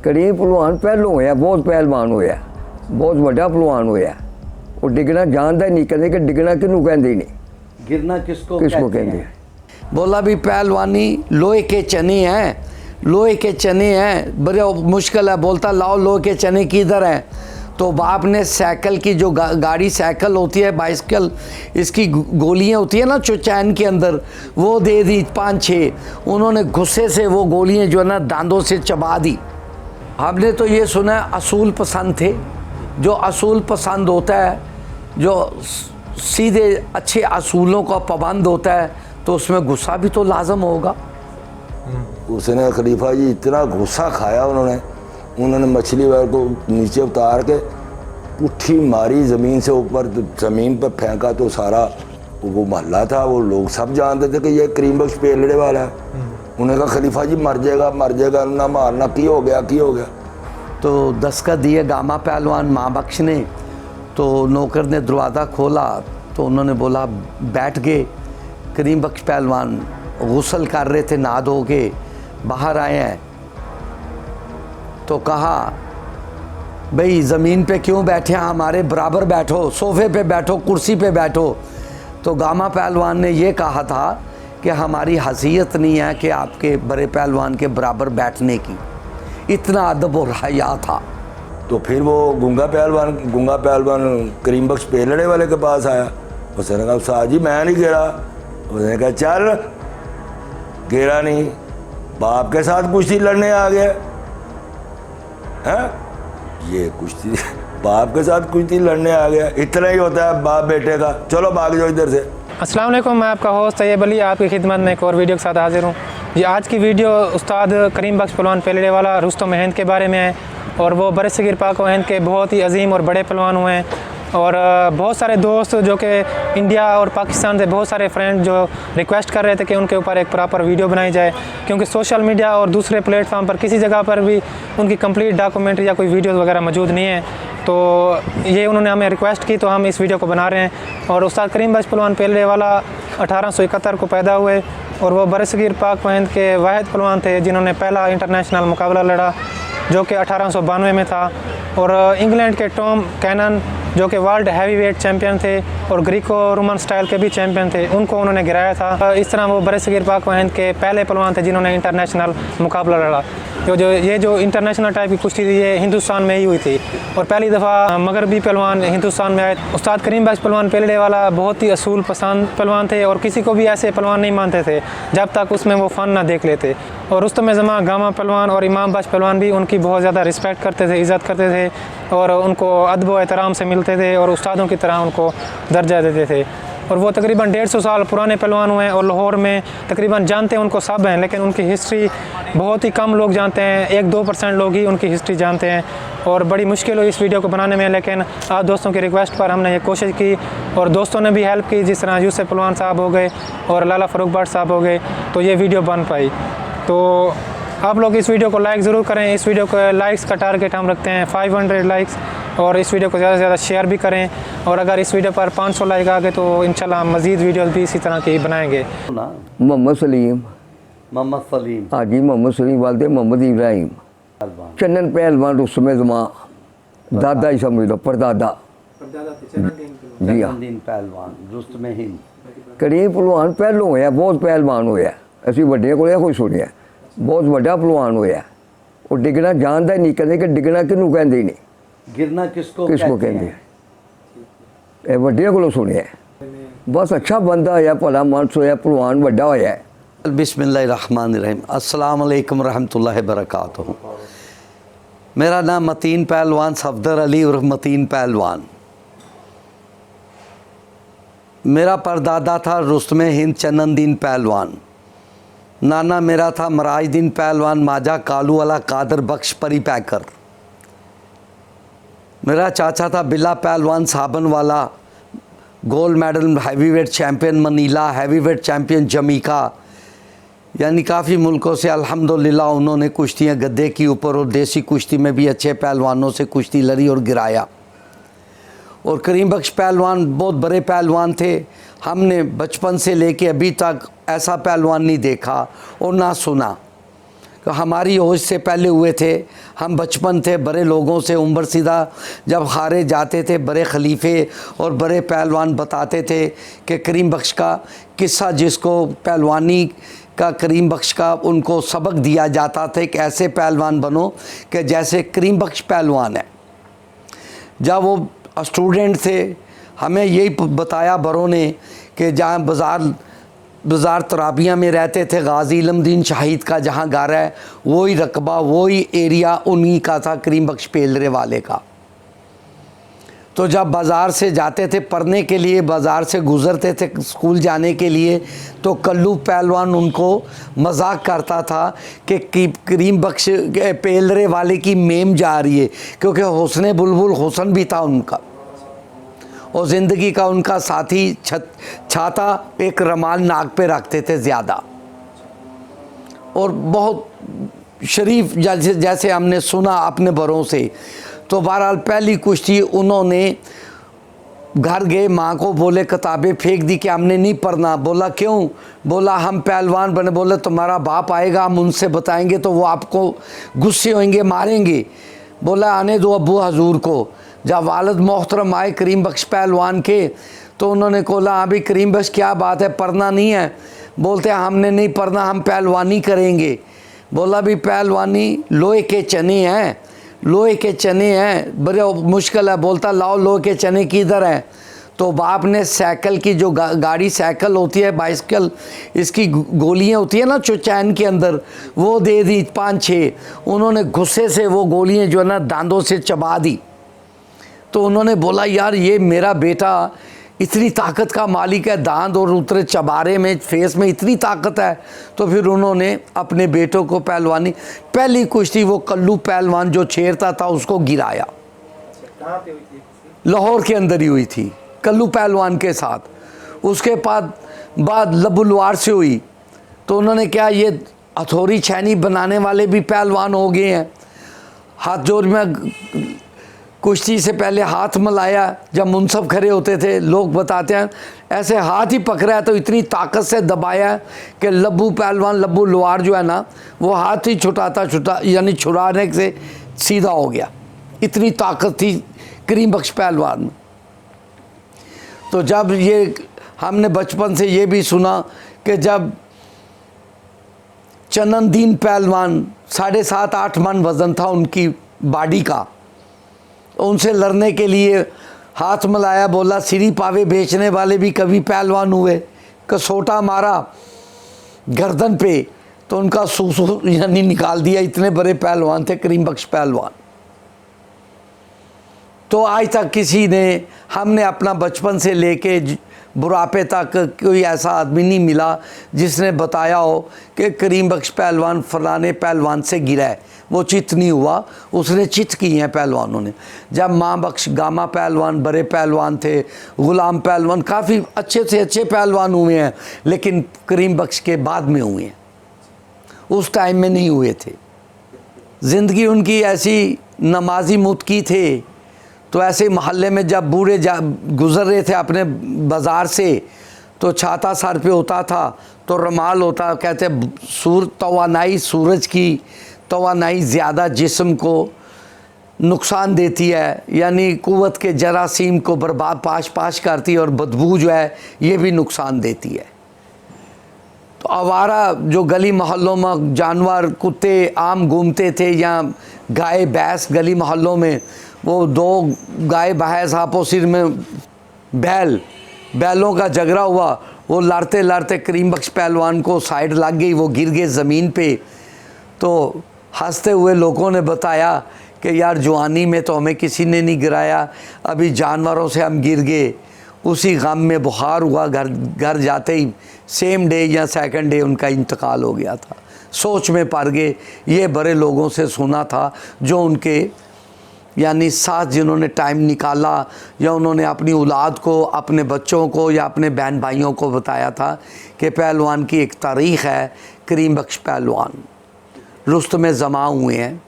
करीम पहलवान पहलों होया, बहुत पहलवान होया, बहुत वड्डा पहलवान होया। वो डिगना जानता ही नहीं, कहते कि डिगना किनू कहते ही नहीं, गिरना किसको कहते हैं। बोला भी पहलवानी लोहे के चने हैं, लोहे के चने हैं, बड़े मुश्किल है। बोलता लाओ लोहे के चने किधर हैं। तो बाप ने साइकिल की जो गाड़ी साइकिल होती है, बाइसिकल, इसकी गोलियां होती है ना जो चैन के अंदर, वो दे दी 5-6। उन्होंने गुस्से से वो गोलियां जो है ना दांतों से चबा दी। आपने तो ये सुना है असूल पसंद थे। जो असूल पसंद होता है, जो सीधे अच्छे असूलों का पाबंद होता है, तो उसमें गुस्सा भी तो लाजम होगा। उसने खलीफा जी इतना गुस्सा खाया उन्होंने मछली वाले को नीचे उतार के पुट्ठी मारी ज़मीन से ऊपर, ज़मीन पर फेंका तो सारा वो मोहल्ला था, वो लोग सब जानते थे कि ये करीम बख्श पेलड़े वाला है। उन्होंने कहा खलीफा जी मर जाएगा ना मारना, की हो गया। तो दस्तखत दिए गामा पहलवान माँ बख्श ने। तो नौकर ने दरवाज़ा खोला तो उन्होंने बोला बैठ गए। करीम बख्श पहलवान गुस्ल कर रहे थे, नहा धो के बाहर आए हैं। तो कहा भाई ज़मीन पे क्यों बैठे हैं, हमारे बराबर बैठो, सोफ़े पे बैठो, कुर्सी पे बैठो। तो गामा पहलवान ने ये कहा था कि हमारी हैसियत नहीं है कि आपके बड़े पहलवान के बराबर बैठने की। इतना अदब और हया था। तो फिर वो गूंगा पहलवान करीम बख्श पेलड़े वाले के पास आया। उसने कहा उस्ताद जी मैं नहीं गिरा। उसने कहा चल गिरा नहीं, बाप के साथ कुश्ती लड़ने आ गया है। ये कुश्ती बाप के साथ कुश्ती लड़ने आ गया, इतना ही होता है बाप बेटे का। चलो भाग जाओ इधर से। अस्सलाम वालेकुम, मैं आपका होस्ट तैयब अली आपकी खिदमत में एक और वीडियो के साथ हाजिर हूँ। ये आज की वीडियो उस्ताद करीम बख्श पहलवान पेलड़े वाला रुस्तम हिंद के बारे में है। और वो बरसगीर पाक व हिंद के बहुत ही अजीम और बड़े पहलवान हुए हैं। और बहुत सारे दोस्त जो कि इंडिया और पाकिस्तान से बहुत सारे फ्रेंड जो रिक्वेस्ट कर रहे थे कि उनके ऊपर एक प्रॉपर वीडियो बनाई जाए, क्योंकि सोशल मीडिया और दूसरे प्लेटफॉर्म पर किसी जगह पर भी उनकी कंप्लीट डॉक्यूमेंट्री या कोई वीडियोस वगैरह मौजूद नहीं है। तो ये उन्होंने हमें रिक्वेस्ट की, तो हम इस वीडियो को बना रहे हैं। और उस्ताद करीम बख्श पहलवान पेलड़े वाला 1871 को पैदा हुए और वो बरसगीर पाक व हिंद के वाहिद पहलवान थे जिन्होंने पहला इंटरनेशनल मुकाबला लड़ा, जो कि 1892 में था। और इंग्लैंड के टॉम कैनन जो कि वर्ल्ड हैवी वेट चैम्पियन थे और ग्रीको रोमन स्टाइल के भी चैम्पियन थे, उनको उन्होंने गिराया था। इस तरह वो बरसगीर पाक व हिंद के पहले पहलवान थे जिन्होंने इंटरनेशनल मुकाबला लड़ा। ये जो इंटरनेशनल टाइप की कुश्ती थी ये हिंदुस्तान में ही हुई थी और पहली दफ़ा मगरबी पहलवान हिंदुस्तान में आए। उस्ताद करीम बख्श पहलवान पेलड़े वाला बहुत ही असूल पसंद पहलवान थे और किसी को भी ऐसे पहलवान नहीं मानते थे जब तक उसमें वो फ़न ना देख लेते। और रुस्तम ज़मा गामा पहलवान और इमाम बख्श पहलवान भी उनकी बहुत ज़्यादा रिस्पेक्ट करते थे, इज़्ज़त करते थे और उनको अदब व एहतराम से मिलते थे और उस्तादों की तरह उनको दर्जा देते थे। और वो तकरीबन 150 साल पुराने पहलवान हुए हैं और लाहौर में तकरीबन जानते हैं उनको सब हैं, लेकिन उनकी हिस्ट्री बहुत ही कम लोग जानते हैं। 1-2% लोग ही उनकी हिस्ट्री जानते हैं और बड़ी मुश्किल हुई इस वीडियो को बनाने में, लेकिन आप दोस्तों की रिक्वेस्ट पर हमने ये कोशिश की और दोस्तों ने भी हेल्प की, जिस तरह यूसुफ पहलवान साहब हो गए और लाला फ़रूक भट्ट साहब हो गए, तो ये वीडियो बन पाई। तो आप लोग इस वीडियो को लाइक ज़रूर करें। इस वीडियो को लाइक्स का टारगेट हम रखते हैं 500 लाइक्स, और इस वीडियो को ज़्यादा से ज़्यादा शेयर भी करें। और अगर इस वीडियो पर 500 लाइक आ गए तो इंशाल्लाह मज़ीद वीडियोस भी इसी तरह की बनाएंगे। मोहम्मद सलीम, हाँ जी, मोहम्मद सलीम वालदे मोहम्मद इब्राहिम, चन्नन पहलवान रुस्तम ज़मा, दादा ही समझ लो, परदादा जी हाँ। करीम पहलवान पहलों होया, बहुत पहलवान होया, असी वड्डियां कोल कोई सुनिया, बहुत वड्डा पहलवान होया। वो डिगना जानता ही नहीं, कहते कि डिगना किनू कहते ही नहीं, गिरना किसको कहते हैं। वड्डियां कोलों सुनिया, बस अच्छा बंदा होया, भला मानस होया, पहलवान वड्डा होया। बिस्मिल्लाहिर्रहमानिर्रहीम। अस्सलाम वालेकुम रहमतुल्लाहि बरकातुहू। मेरा नाम मतीन पहलवान सफदर अली उर्फ मतीन पहलवान। मेरा परदादा था रुस्तम हिंद चन्नन पहलवान। नाना मेरा था मराजदीन पहलवान माजा कालू वाला कादर बख्श परी पैकर। मेरा चाचा था बिल्ला पहलवान साबन वाला, gold medal heavyweight champion Manila, heavyweight champion Jamaica, यानी काफ़ी मुल्कों से अल्हम्दुलिल्लाह उन्होंने कुश्तियाँ गद्दे की ऊपर और देसी कुश्ती में भी अच्छे पहलवानों से कुश्ती लड़ी और गिराया। और करीम बख्श पहलवान बहुत बड़े पहलवान थे। हमने बचपन से लेके अभी तक ऐसा पहलवान नहीं देखा और ना सुना कि हमारी होश से पहले हुए थे। हम बचपन थे, बड़े लोगों से उम्र सीधा जब हारे जाते थे, बड़े खलीफे और बड़े पहलवान बताते थे कि करीम बख्श का किस्सा, जिसको पहलवानी का करीम बख्श का उनको सबक दिया जाता था कि ऐसे पहलवान बनो कि जैसे करीम बख्श पहलवान है। जब वो स्टूडेंट थे, हमें यही बताया बड़ों ने कि जहाँ बाज़ार तराबिया में रहते थे, गाजी इल्मुद्दीन शाहिद का जहाँ घर है, वही रकबा वही एरिया उन्हीं का था, करीम बख्श पेलरे वाले का। तो जब बाज़ार से जाते थे पढ़ने के लिए, बाज़ार से गुज़रते थे स्कूल जाने के लिए, तो कल्लू पहलवान उनको मजाक करता था कि करीम बख्श पेलरे वाले की मेम जा रही है, क्योंकि हुस्न बुलबुल हुस्न भी था उनका और ज़िंदगी का उनका साथी छाता एक रुमाल नाक पे रखते थे ज़्यादा, और बहुत शरीफ जैसे हमने सुना अपने बड़ों से। तो बहरहाल पहली कुश्ती उन्होंने घर गए, माँ को बोले किताबें फेंक दी कि हमने नहीं पढ़ना। बोला क्यों? बोला हम पहलवान बने। बोले तुम्हारा बाप आएगा, हम उनसे बताएंगे तो वो आपको गुस्से होंगे, मारेंगे। बोला आने दो अब्बू हजूर को। जब वालिद मोहतरम आए करीम बख्श पहलवान के, तो उन्होंने बोला अभी करीम बख्श क्या बात है, पढ़ना नहीं है? बोलते हमने नहीं पढ़ना, हम पहलवानी करेंगे। बोला भी पहलवानी लोहे के चने हैं, लोहे के चने हैं, बड़े मुश्किल है। बोलता लाओ लोहे के चने किधर हैं? तो बाप ने साइकिल की जो गाड़ी साइकिल होती है, बाइसिकल, इसकी गोलियां होती है ना जो चैन के अंदर, वो दे दी 5-6। उन्होंने गुस्से से वो गोलियां जो है ना दांतों से चबा दी। तो उन्होंने बोला यार ये मेरा बेटा इतनी ताकत का मालिक है, दांत और उतरे चबारे में, फेस में इतनी ताकत है। तो फिर उन्होंने अपने बेटों को पहलवानी, पहली कुश्ती वो कल्लू पहलवान जो छेड़ता था उसको गिराया। लाहौर के अंदर ही हुई थी कल्लू पहलवान के साथ। उसके बाद लबुलवार से हुई। तो उन्होंने क्या, ये हथौड़ी छैनी बनाने वाले भी पहलवान हो गए हैं। हाथ जोड़ में कुश्ती से पहले हाथ मिलाया, जब मुनसब खड़े होते थे लोग बताते हैं ऐसे हाथ ही पकड़ा है तो इतनी ताकत से दबाया कि लब्बू पहलवान, लब्बू लवार जो है ना, वो हाथ ही छुटा यानी छुड़ाने से सीधा हो गया, इतनी ताकत थी करीम बख्श पहलवान में। तो जब ये हमने बचपन से ये भी सुना कि जब चननदीन पहलवान 7.5-8 मन वज़न था उनकी बॉडी का, उनसे लड़ने के लिए हाथ मिलाया। बोला सिरी पावे बेचने वाले भी कभी पहलवान हुए, कसोटा मारा गर्दन पे तो उनका सूसू यानी निकाल दिया। इतने बड़े पहलवान थे करीम बख्श पहलवान। तो आज तक किसी ने, हमने अपना बचपन से लेके बुढ़ापे तक कोई ऐसा आदमी नहीं मिला जिसने बताया हो कि करीम बख्श पहलवान फलाने पहलवान से गिरा है। वो चित नहीं हुआ, उसने चित की हैं पहलवानों ने। जब माँ बख्श गामा पहलवान बड़े पहलवान थे, गुलाम पहलवान, काफ़ी अच्छे से अच्छे पहलवान हुए हैं, लेकिन करीम बख्श के बाद में हुए हैं, उस टाइम में नहीं हुए थे। ज़िंदगी उनकी ऐसी नमाजी मुतकी थे। तो ऐसे मोहल्ले में जब बूढ़े गुज़र रहे थे अपने बाज़ार से, तो छाता सर पे होता था तो रुमाल होता, कहते तवानाई सूरज की तवानाई ज़्यादा जिस्म को नुकसान देती है, यानी कुव्वत के जरासीम को बर्बाद पाश करती है, और बदबू जो है ये भी नुकसान देती है। तो आवारा जो गली मोहल्लों में जानवर कुत्ते आम घूमते थे, या गाय भैंस गली मोहल्लों में, वो 2 गाय भैंस आपस में बैलों का झगड़ा हुआ, वो लड़ते लड़ते करीम बख्श पहलवान को साइड लग गई, वो गिर गए ज़मीन पे। तो हंसते हुए लोगों ने बताया कि यार जवानी में तो हमें किसी ने नहीं गिराया, अभी जानवरों से हम गिर गए। उसी गम में बुखार हुआ, घर जाते ही सेम डे या सेकंड डे उनका इंतकाल हो गया था। सोच में पड़ गए। ये बड़े लोगों से सुना था जो उनके यानी साथ जिन्होंने टाइम निकाला, या उन्होंने अपनी औलाद को, अपने बच्चों को या अपने बहन भाइयों को बताया था कि पहलवान की एक तारीख़ है, करीम बख्श पहलवान रुस्तम ज़मा हुए हैं।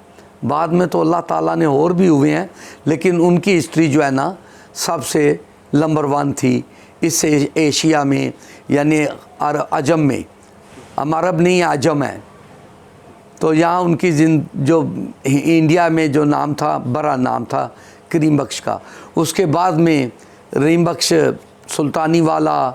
बाद में तो अल्लाह ताला ने और भी हुए हैं, लेकिन उनकी हिस्ट्री जो है ना सबसे नंबर 1 थी इस एशिया में, यानी अजम में। हम अरब नहीं, अजम है। तो यहाँ उनकी जो इंडिया में जो नाम था, बड़ा नाम था करीम बख्श का। उसके बाद में रहीम बख्श सुल्तानी वाला,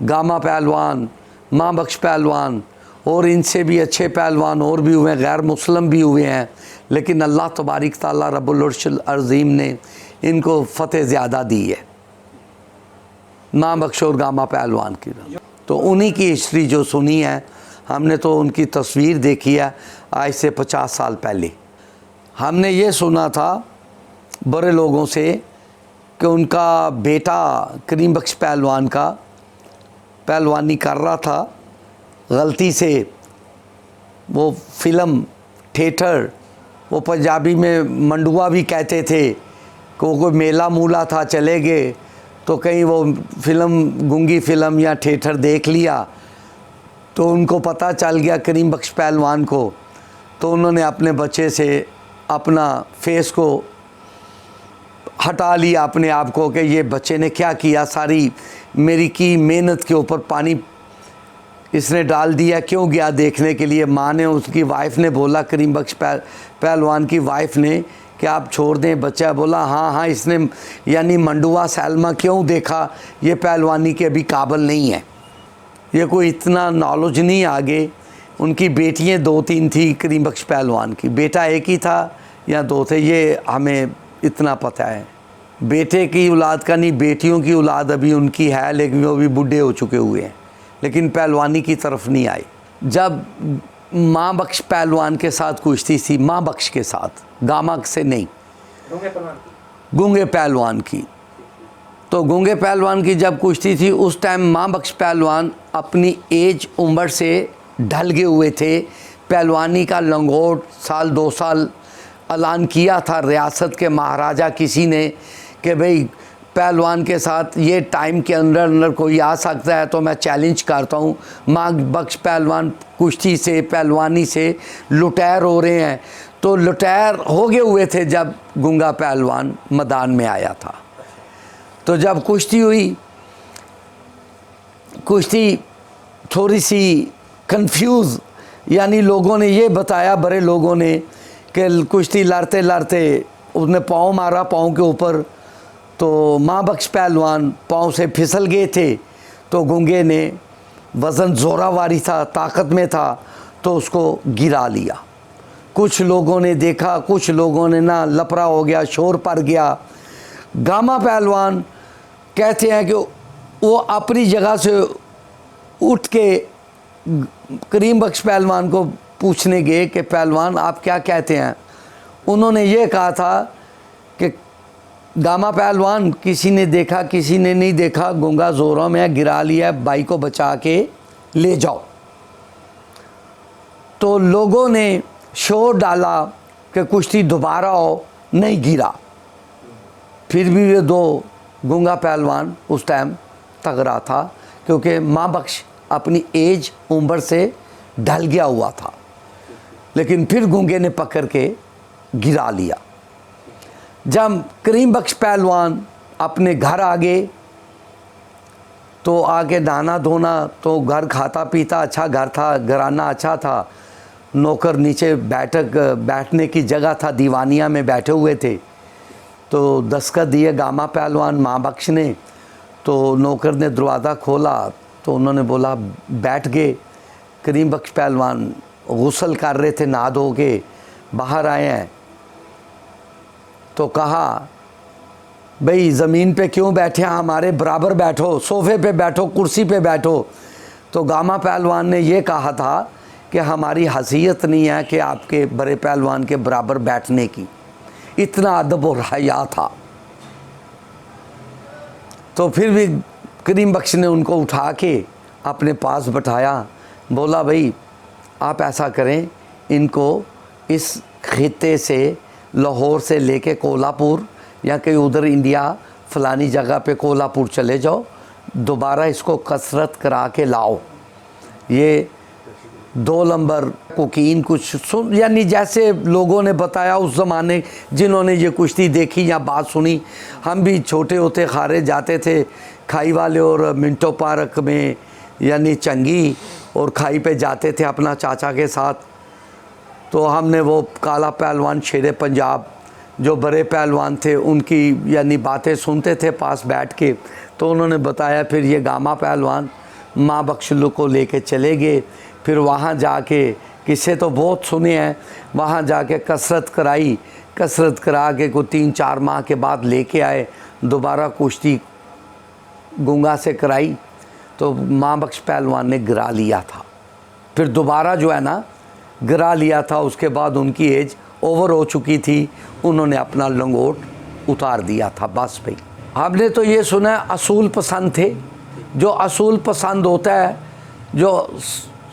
गामा पहलवान, माँ बख्श पहलवान और इनसे भी अच्छे पहलवान और भी हुए हैं, गैर मुस्लिम भी हुए हैं, लेकिन अल्लाह तबारिक ताला रब्बुल अर्शिल अज़ीम ने इनको फ़तेह ज़्यादा दी है, माँ बख्श और गामा पहलवान की। तो उन्हीं की हिस्ट्री जो सुनी है हमने, तो उनकी तस्वीर देखी है आज से 50 साल पहले। हमने ये सुना था बड़े लोगों से कि उनका बेटा करीम बख्श पहलवान का पहलवानी कर रहा था, गलती से वो फिल्म थिएटर, वो पंजाबी में मंडुआ भी कहते थे, कि वो कोई मेला मूला था, चले गए तो कहीं वो फिल्म गूंगी फिल्म या थिएटर देख लिया, तो उनको पता चल गया करीम बख्श पहलवान को, तो उन्होंने अपने बच्चे से अपना फेस को हटा लिया अपने आप को कि ये बच्चे ने क्या किया, सारी मेरी की मेहनत के ऊपर पानी इसने डाल दिया, क्यों गया देखने के लिए। माँ ने, उसकी वाइफ ने बोला, करीम बख्श पहलवान की वाइफ ने, कि आप छोड़ दें बच्चा। बोला हाँ हाँ, इसने यानी मंडुआ सैलमा क्यों देखा, ये पहलवानी के अभी काबिल नहीं है, ये कोई इतना नॉलेज नहीं आगे। उनकी बेटियाँ 2-3 थी करीम बख्श पहलवान की, बेटा एक ही था या 2 थे, ये हमें इतना पता है। बेटे की औलाद का नहीं, बेटियों की औलाद अभी उनकी है, लेकिन वो भी बूढ़े हो चुके हुए हैं, लेकिन पहलवानी की तरफ नहीं आई। जब माँ बख्श पहलवान के साथ कुश्ती थी, माँ बख्श के साथ, गामा से नहीं, गूंगे पहलवान की, तो गूंगे पहलवान की जब कुश्ती थी उस टाइम माँ बख्श पहलवान अपनी एज उम्र से ढल गए हुए थे। पहलवानी का लंगोट 1-2 साल ऐलान किया था रियासत के महाराजा किसी ने कि भाई पहलवान के साथ ये टाइम के अंदर अंदर कोई आ सकता है, तो मैं चैलेंज करता हूँ। माँ बख्श पहलवान कुश्ती से, पहलवानी से लुटेर हो रहे हैं, तो लुटेर हो गए हुए थे जब गूंगा पहलवान मैदान में आया था। तो जब कुश्ती हुई, कुश्ती थोड़ी सी कंफ्यूज, यानी लोगों ने ये बताया, बड़े लोगों ने, कि कुश्ती लड़ते लड़ते उसने पाँव मारा पाँव के ऊपर, तो माँ बख्श पहलवान पाँव से फिसल गए थे, तो गूंगे ने, वज़न ज़ोरावारी था, ताकत में था, तो उसको गिरा लिया। कुछ लोगों ने देखा, कुछ लोगों ने ना, लपड़ा हो गया, शोर पड़ गया। गामा पहलवान कहते हैं कि वो अपनी जगह से उठ के करीम बख्श पहलवान को पूछने गए कि पहलवान आप क्या कहते हैं। उन्होंने ये कहा था कि गामा पहलवान, किसी ने देखा किसी ने नहीं देखा, गूंगा जोरों में गिरा लिया, भाई को बचा के ले जाओ। तो लोगों ने शोर डाला कि कुश्ती दोबारा हो, नहीं गिरा। फिर भी ये 2 गूंगा पहलवान उस टाइम तगड़ा था, क्योंकि माँ बख्श अपनी एज उम्र से ढल गया हुआ था, लेकिन फिर गूंगे ने पकड़ के गिरा लिया। जब करीम बख्श पहलवान अपने घर आ गए, तो आके नहाना धोना, तो घर खाता पीता अच्छा घर था, घराना अच्छा था, नौकर नीचे बैठने की जगह था, दीवानिया में बैठे हुए थे। तो दस्तखत दिए गामा पहलवान माँ बख्श ने, तो नौकर ने दरवाज़ा खोला, तो उन्होंने बोला बैठ गए। करीम बख्श पहलवान गुस्ल कर रहे थे, नहा धो के बाहर आए हैं, तो कहा भाई ज़मीन पे क्यों बैठे हैं, हमारे बराबर बैठो, सोफ़े पे बैठो, कुर्सी पे बैठो। तो गामा पहलवान ने ये कहा था कि हमारी हैसियत नहीं है कि आपके बड़े पहलवान के बराबर बैठने की, इतना अदब और हया था। तो फिर भी करीम बख्श ने उनको उठा के अपने पास बैठाया, बोला भाई आप ऐसा करें, इनको इस खित्ते से, लाहौर से लेके कोल्हापुर या कहीं उधर इंडिया फ़लानी जगह पे कोल्हापुर चले जाओ, दोबारा इसको कसरत करा के लाओ। ये 2 नंबर कुकीन कुछ सुन, यानी जैसे लोगों ने बताया उस ज़माने, जिन्होंने ये कुश्ती देखी या बात सुनी। हम भी छोटे होते खारे जाते थे खाई वाले और मिंटो पार्क में, यानी चंगी और खाई पे जाते थे अपना चाचा के साथ। तो हमने वो काला पहलवान शेर पंजाब जो बड़े पहलवान थे उनकी यानी बातें सुनते थे पास बैठ के। तो उन्होंने बताया फिर ये गामा पहलवान माँ बख्शलू को लेके चले गए। फिर वहाँ जाके किस्से तो बहुत सुने हैं, वहाँ जाके कसरत कराई, कसरत करा के को 3-4 माह के बाद लेके आए, दोबारा कुश्ती गुंगा से कराई तो माँ बख्श पहलवान ने गिरा लिया था। फिर दोबारा जो है ना गिरा लिया था, उसके बाद उनकी एज ओवर हो चुकी थी, उन्होंने अपना लंगोट उतार दिया था बस भाई। हमने तो ये सुना है असूल पसंद थे। जो असूल पसंद होता है, जो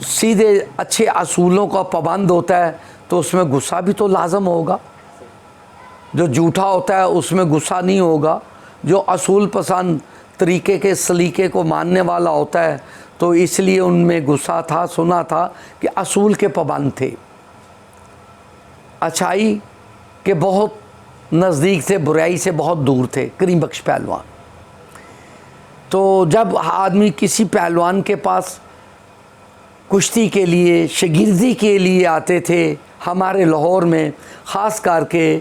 सीधे अच्छे असूलों का पाबंद होता है, तो उसमें गुस्सा भी तो लाजम होगा। जो झूठा होता है उसमें गुस्सा नहीं होगा। जो असूल पसंद तरीके के सलीके को मानने वाला होता है, तो इसलिए उनमें गुस्सा था। सुना था कि असूल के पाबंद थे, अच्छाई के बहुत नज़दीक थे, बुराई से बहुत दूर थे करीम बख्श पहलवान। तो जब आदमी किसी पहलवान के पास कुश्ती के लिए, शागिर्दी के लिए आते थे, हमारे लाहौर में ख़ास करके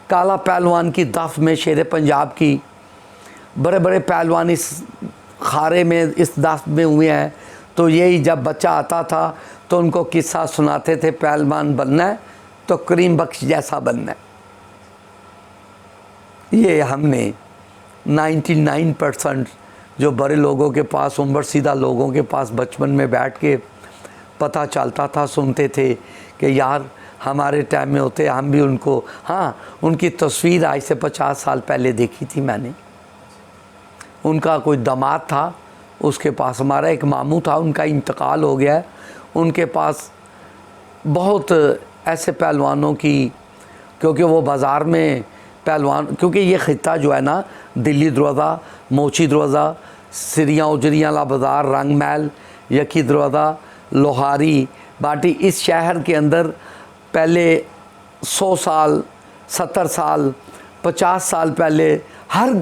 काला पहलवान की दफ में शेर पंजाब की बड़े बड़े पहलवान इस खारे में, इस दफ में हुए हैं। तो यही जब बच्चा आता था तो उनको किस्सा सुनाते थे, पहलवान बनना है तो करीम बख्श जैसा बनना है। ये हमने 99% जो बड़े लोगों के पास, उम्र सीधा लोगों के पास बचपन में बैठ के पता चलता था, सुनते थे कि यार हमारे टाइम में होते हम भी उनको, हाँ उनकी तस्वीर आज से 50 साल पहले देखी थी मैंने। उनका कोई दामाद था, उसके पास हमारा एक मामू था, उनका इंतकाल हो गया है। उनके पास बहुत ऐसे पहलवानों की, क्योंकि वो बाज़ार में पहलवान, क्योंकि ये ख़ित्ता जो है ना, दिल्ली दरवाज़ा, मोची दरवाज़ा, सिरिया उजरियाला बाज़ार, रंग महल, यकी दरवाज़ा, लोहारी, बाटी, इस शहर के अंदर पहले 100 साल, 70 साल, 50 साल पहले हर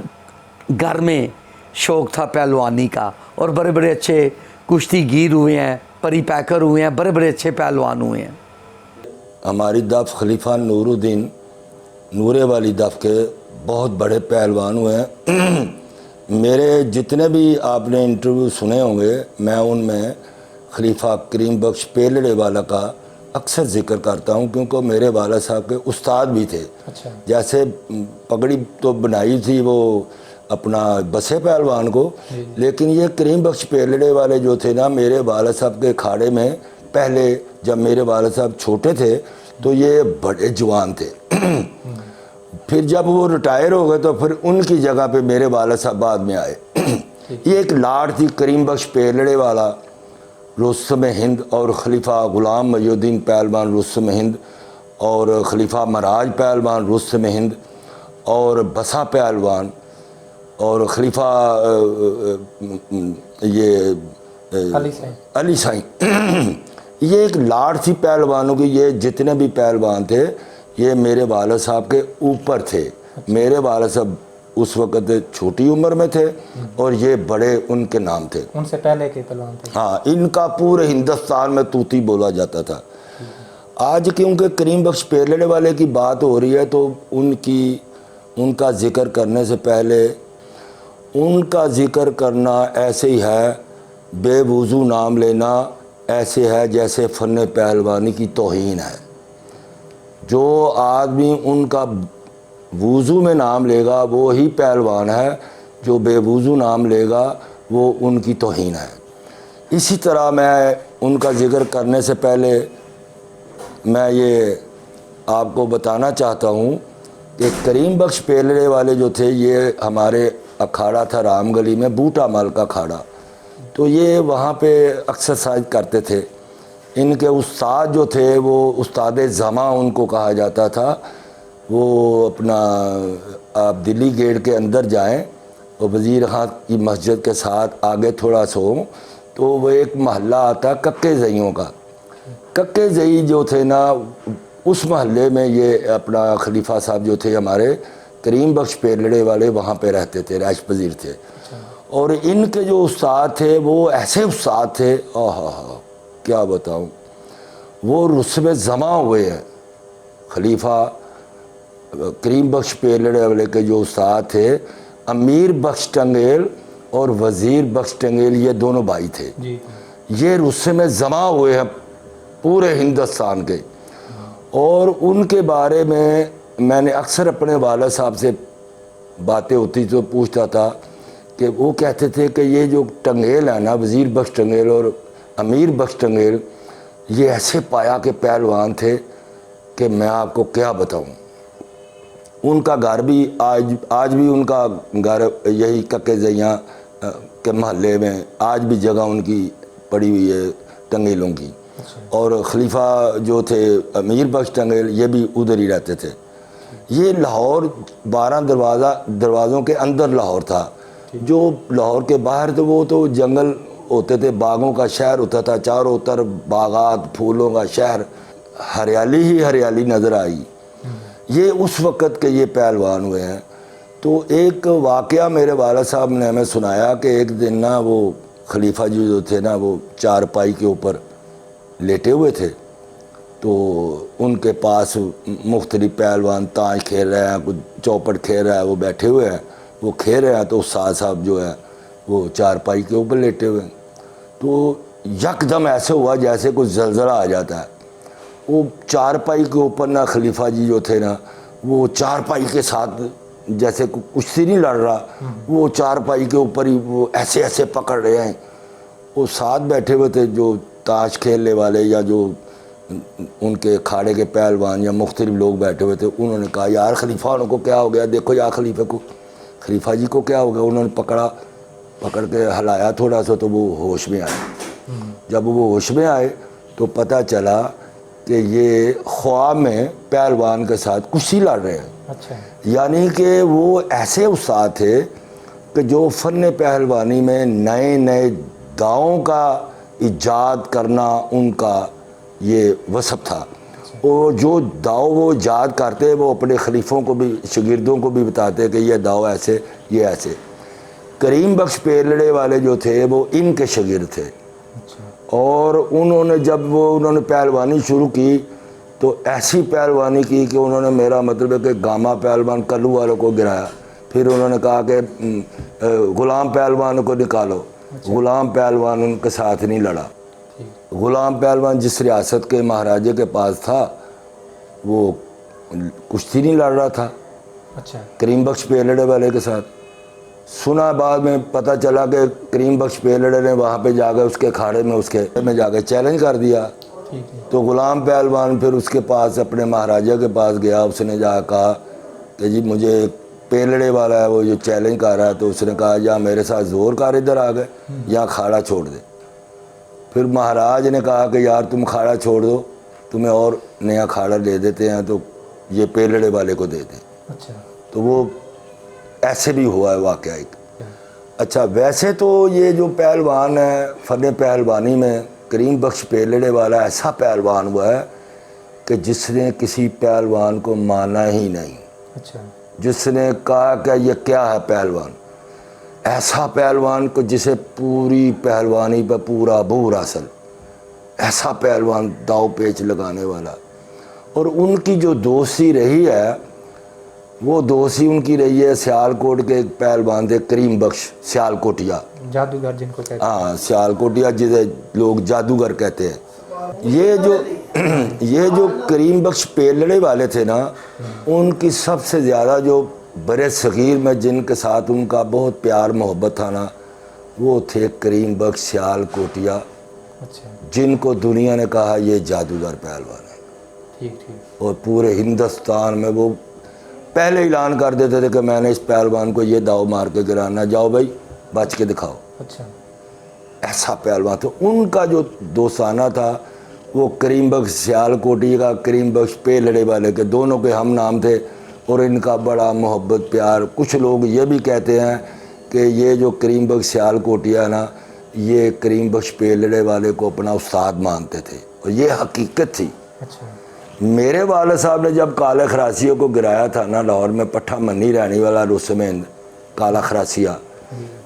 घर में शौक़ था पहलवानी का। और बड़े बड़े अच्छे कुश्तीगीर हुए हैं, परी पैकर हुए हैं, बड़े बड़े अच्छे पहलवान हुए हैं। हमारी दफ खलीफा नूरुद्दीन नूरे वाली दफ के बहुत बड़े पहलवान हुए हैं। मेरे जितने भी आपने इंटरव्यू सुने होंगे, मैं उनमें खलीफा करीम बख्श पेलड़े वाला का अक्सर जिक्र करता हूँ, क्योंकि मेरे वाला साहब के उस्ताद भी थे। अच्छा। जैसे पगड़ी तो बनाई थी वो अपना बसे पहलवान को, लेकिन ये करीम बख्श पेलड़े वाले जो थे ना, मेरे वाला साहब के खाड़े में पहले जब मेरे वाला साहब छोटे थे तो ये बड़े जवान थे। फिर जब वो रिटायर हो गए तो फिर उनकी जगह पे मेरे वाला साहब बाद में आए। ये एक लाड थी करीम बख्श पेलड़े वाला, रुस्तम हिंद और खलीफा गुलाम मयूद्दीन पहलवान रुस्तम हिंद, और खलीफा मराज पहलवान रुस्तम हिंद, और बसा पहलवान, और खलीफा ये अली साईं। ये एक लाड थी पहलवानों की। ये जितने भी पहलवान थे ये मेरे वाला साहब के ऊपर थे। मेरे वाला साहब उस वक़्त छोटी उम्र में थे और ये बड़े उनके नाम थे, उनसे पहले के पहलवान थे। हाँ, इनका पूरे हिंदुस्तान में तूती बोला जाता था। आज क्योंकि करीम बख्श पेलड़े वाले की बात हो रही है तो उनका ज़िक्र करने से पहले उनका ज़िक्र करना ऐसे ही है, बेवुज़ू नाम लेना ऐसे है जैसे फ़न पहलवानी की तौहीन है। जो आदमी उनका वुज़ू में नाम लेगा वो ही पहलवान है, जो बेवुज़ू नाम लेगा वो उनकी तौहीन है। इसी तरह मैं उनका ज़िक्र करने से पहले मैं ये आपको बताना चाहता हूँ कि करीम बख्श पेलड़े वाले जो थे, ये हमारे अखाड़ा था रामगली में, बूटा मल का अखाड़ा, तो ये वहाँ पे एक्सरसाइज करते थे। इनके उस्ताद जो थे वो उस्ताद ज़मा उनको कहा जाता था। वो अपना आप दिल्ली गेट के अंदर जाएं और वज़ीर खान की मस्जिद के साथ आगे थोड़ा सा हो तो वो एक महल्ला आता कक्के ज़ईयों का। कक्के ज़ई जो थे ना, उस महल्ले में ये अपना खलीफा साहब जो थे हमारे करीम बख्श पेलड़े वाले वहाँ पे रहते थे, राइश पजीर थे। और इनके जो उस्ताद थे वो ऐसे उस्ताद थे, आहा क्या बताऊँ, वो रुस्म जमा हुए हैं। खलीफा करीम बख्श पेलड़े वाले के जो उस्ताद थे, अमीर बख्श टंगेल और वज़ीर बख्श टंगेल, ये दोनों भाई थे जी। ये रुस्म जमा हुए हैं पूरे हिंदुस्तान के। और उनके बारे में मैंने अक्सर अपने वाला साहब से बातें होती तो पूछता था कि वो कहते थे कि ये जो टंगेल है ना, वज़ीर बख्श टंगेल और अमीर बख्श टंगेल, ये ऐसे पाया के पहलवान थे कि मैं आपको क्या बताऊं। उनका घर भी आज भी उनका घर यही कक्के जइयाँ के महल्ले में आज भी जगह उनकी पड़ी हुई है टंगेलों की। और खलीफा जो थे अमीर बख्श टंगेल, ये भी उधर ही रहते थे। ये लाहौर 12 दरवाज़ों के अंदर लाहौर था। जो लाहौर के बाहर थे वो तो जंगल होते थे, बागों का शहर होता था, चारों तरफ बागात, फूलों का शहर, हरियाली ही हरियाली नज़र आई। ये उस वक़्त के ये पहलवान हुए हैं। तो एक वाक़या मेरे वाला साहब ने हमें सुनाया कि एक दिन ना वो खलीफा जी जो थे ना, वो चारपाई के ऊपर लेटे हुए थे। तो उनके पास मुख्तलिफ पहलवान ताश खेल रहे हैं, कुछ चौपट खेल रहा है, वो बैठे हुए हैं, वो खेल रहे हैं। तो उस्ताद साहब जो है वो चारपाई के ऊपर लेटे हुए हैं। तो यकदम ऐसे हुआ जैसे कुछ ज़लज़ला आ जाता है। वो चारपाई के ऊपर ना खलीफा जी जो थे ना, वो चारपाई के साथ जैसे कुश्ती नहीं लड़ रहा, वो चारपाई के ऊपर ही वो ऐसे ऐसे पकड़ रहे हैं। वो साथ बैठे हुए थे जो ताश खेलने वाले या जो उनके खाड़े के पहलवान या मुख्तलिफ लोग बैठे हुए थे। उन्होंने कहा यार खलीफा उनको क्या हो गया, देखो यार खलीफा जी को क्या हो गया। उन्होंने पकड़ के हिलाया थोड़ा सा, तो वो होश में आए। जब वो होश में आए तो पता चला कि ये ख्वाब में पहलवान के साथ कुश्ती लड़ रहे हैं। अच्छा। यानी कि वो ऐसे उस्ताद थे कि जो फ़न पहलवानी में नए नए दावों का इजाद करना उनका ये वसफ़ था। और जो दाव वो इजाद करते वो अपने खलीफों को भी, शागिर्दों को भी बताते कि ये दाव ऐसे, ये ऐसे। करीम बख्श पेलड़े वाले जो थे वो इनके शागिर्द थे। और उन्होंने पहलवानी शुरू की तो ऐसी पहलवानी की कि उन्होंने, मेरा मतलब है कि गामा पहलवान कल्लू वालों को गिराया। फिर उन्होंने कहा कि ग़ुलाम पहलवान को निकालो। ग़ुलाम पहलवान उनके साथ नहीं लड़ा। ग़ुलाम पहलवान जिस रियासत के महाराजे के पास था वो कुश्ती नहीं लड़ रहा था। अच्छा। करीम बख्श पेलड़े वाले के साथ। सुना बाद में पता चला कि करीम बख्श पेलड़े ने वहाँ पे जाकर उसके खाड़े में उसके में जाकर चैलेंज कर दिया। तो ग़ुलाम पहलवान फिर उसके पास, अपने महाराजा के पास गया। उसने जा कहा कि जी मुझे पेलड़े वाला है वो जो चैलेंज कर रहा है। तो उसने कहा या मेरे साथ ज़ोर कर इधर आ गए या खाड़ा छोड़ दे। फिर महाराज ने कहा कि यार तुम खाड़ा छोड़ दो, तुम्हें और नया खाड़ा दे देते हैं, तो ये पेलड़े वाले को दे दें। अच्छा। तो वो ऐसे भी हुआ है वाक़या एक। अच्छा, वैसे तो ये जो पहलवान है फ़न पहलवानी में करीम बख्श पेलड़े वाला ऐसा पहलवान हुआ है कि जिसने किसी पहलवान को माना ही नहीं। अच्छा। जिसने कहा कि ये क्या है पहलवान, ऐसा पहलवान को जिसे पूरी पहलवानी पर पूरा बूर हासिल, ऐसा पहलवान दाव पेच लगाने वाला। और उनकी जो दोस्ती रही है वो दोस्ती उनकी रही है सियालकोट के एक पहलवान थे करीम बख्श सियालकोटिया, जादूगर जिनको कहते हैं। हाँ सियालकोटिया जिसे लोग जादूगर कहते हैं। ये जो करीम बख्श पेलड़े वाले थे ना, उनकी सबसे ज़्यादा जो बड़े सग़ीर में जिनके साथ उनका बहुत प्यार मोहब्बत था ना, वो थे करीम बख्श सियालकोटिया। अच्छा। जिनको दुनिया ने कहा ये जादूगर पहलवान है। ठीक। और पूरे हिंदुस्तान में वो पहले ऐलान कर देते थे कि मैंने इस पहलवान को ये दाव मार के गिराना, जाओ भाई बच के दिखाओ। अच्छा। ऐसा पहलवान। तो उनका जो दोस्ताना था वो करीम बख्श सियालकोटी का, करीम बख्श पेलड़े वाले के, दोनों के हम नाम थे। और इनका बड़ा मोहब्बत प्यार। कुछ लोग ये भी कहते हैं कि ये जो करीम बख्श सियालकोटिया है ना, ये करीम बख्श पेलड़े वाले को अपना उस्ताद मानते थे और ये हकीकत थी। अच्छा। मेरे वाले साहब ने जब काला खरासियों को गिराया था ना लाहौर में, पट्ठा मन्नी रहने वाला रुस्मेंद काला खरासिया,